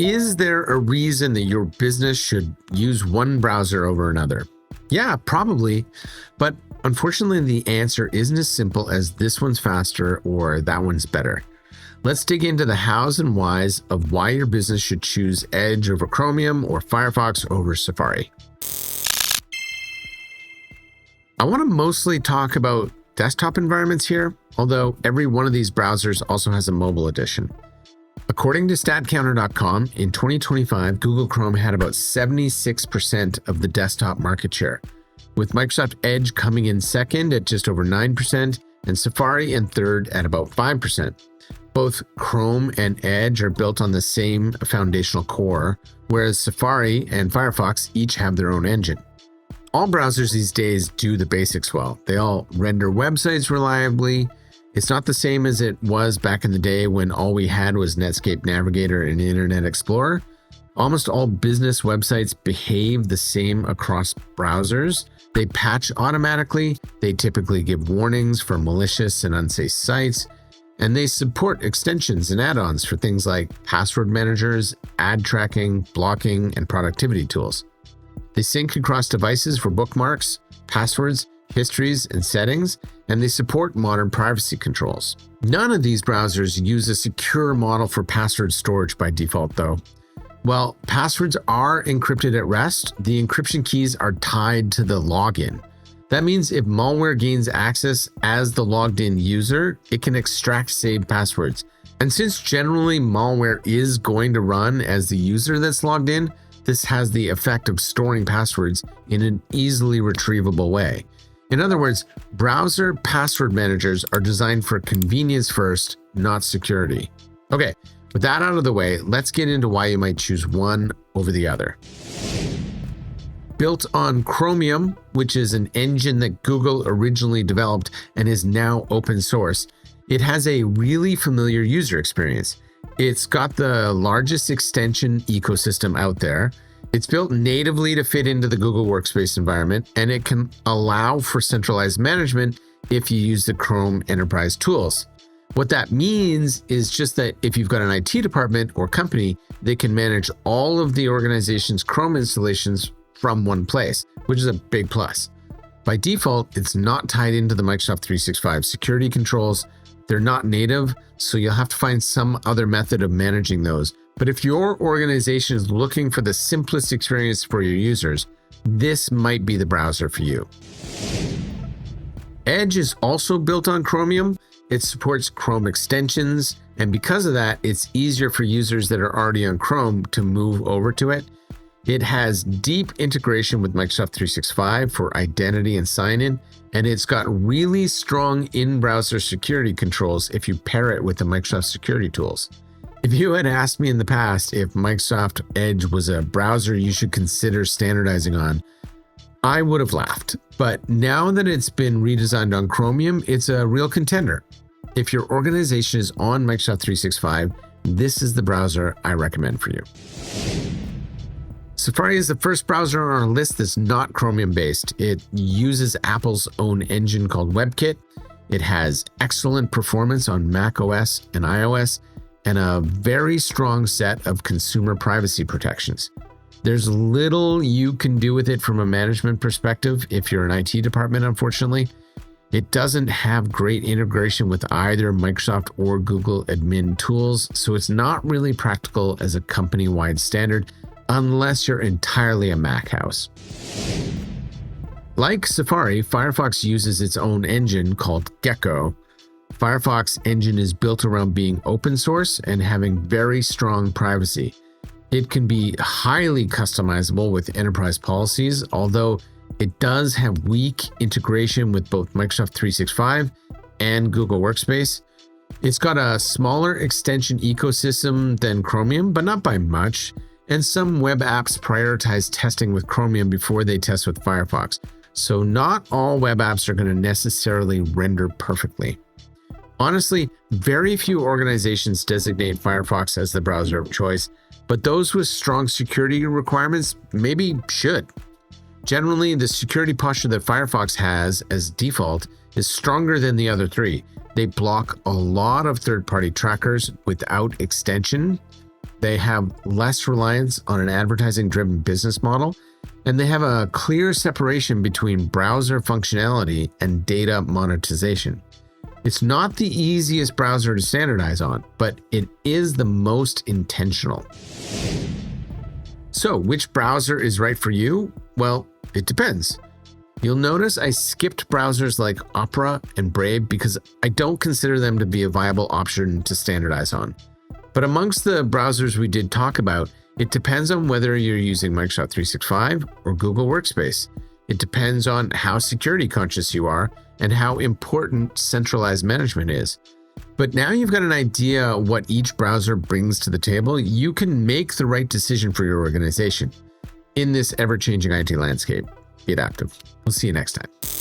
Is there a reason that your business should use one browser over another? Yeah, probably. But unfortunately, the answer isn't as simple as this one's faster or that one's better. Let's dig into the hows and whys of why your business should choose Edge over Chromium or Firefox over Safari. I want to mostly talk about desktop environments here, although every one of these browsers also has a mobile edition. According to StatCounter.com, in 2025, Google Chrome had about 76% of the desktop market share, with Microsoft Edge coming in second at just over 9% and Safari in third at about 5%. Both Chrome and Edge are built on the same foundational core, whereas Safari and Firefox each have their own engine. All browsers these days do the basics well. They all render websites reliably. It's not the same as it was back in the day when all we had was Netscape Navigator and Internet Explorer. Almost all business websites behave the same across browsers. They patch automatically. They typically give warnings for malicious and unsafe sites. And they support extensions and add-ons for things like password managers, ad tracking, blocking, and productivity tools. They sync across devices for bookmarks, passwords, histories, and settings, and they support modern privacy controls. None of these browsers use a secure model for password storage by default, though. While passwords are encrypted at rest, the encryption keys are tied to the login. That means if malware gains access as the logged in user, it can extract saved passwords. And since generally malware is going to run as the user that's logged in, this has the effect of storing passwords in an easily retrievable way. In other words, browser password managers are designed for convenience first, not security. Okay, with that out of the way, let's get into why you might choose one over the other. Built on Chromium, which is an engine that Google originally developed and is now open source, it has a really familiar user experience. It's got the largest extension ecosystem out there. It's built natively to fit into the Google Workspace environment, and it can allow for centralized management if you use the Chrome Enterprise tools. What that means is just that if you've got an IT department or company, they can manage all of the organization's Chrome installations from one place, which is a big plus. By default, it's not tied into the Microsoft 365 security controls. They're not native, so you'll have to find some other method of managing those. But if your organization is looking for the simplest experience for your users, this might be the browser for you. Edge is also built on Chromium. It supports Chrome extensions, and because of that, it's easier for users that are already on Chrome to move over to it. It has deep integration with Microsoft 365 for identity and sign-in, and it's got really strong in-browser security controls if you pair it with the Microsoft security tools. If you had asked me in the past if Microsoft Edge was a browser you should consider standardizing on, I would have laughed. But now that it's been redesigned on Chromium, it's a real contender. If your organization is on Microsoft 365, this is the browser I recommend for you. Safari is the first browser on our list that's not Chromium-based. It uses Apple's own engine called WebKit. It has excellent performance on Mac OS and iOS, and a very strong set of consumer privacy protections. There's little you can do with it from a management perspective if you're an IT department, unfortunately. It doesn't have great integration with either Microsoft or Google admin tools, so it's not really practical as a company-wide standard unless you're entirely a Mac house. Like Safari, Firefox uses its own engine called Gecko. Firefox engine is built around being open source and having very strong privacy. It can be highly customizable with enterprise policies, although it does have weak integration with both Microsoft 365 and Google Workspace. It's got a smaller extension ecosystem than Chromium, but not by much, and some web apps prioritize testing with Chromium before they test with Firefox. So not all web apps are going to necessarily render perfectly. Honestly, very few organizations designate Firefox as the browser of choice, but those with strong security requirements maybe should. Generally, the security posture that Firefox has as default is stronger than the other three. They block a lot of third-party trackers without extension. They have less reliance on an advertising-driven business model, and they have a clear separation between browser functionality and data monetization. It's not the easiest browser to standardize on, but it is the most intentional. So, which browser is right for you? Well, it depends. You'll notice I skipped browsers like Opera and Brave because I don't consider them to be a viable option to standardize on. But amongst the browsers we did talk about, it depends on whether you're using Microsoft 365 or Google Workspace. It depends on how security conscious you are and how important centralized management is. But now you've got an idea what each browser brings to the table, you can make the right decision for your organization in this ever-changing IT landscape. Be adaptive. We'll see you next time.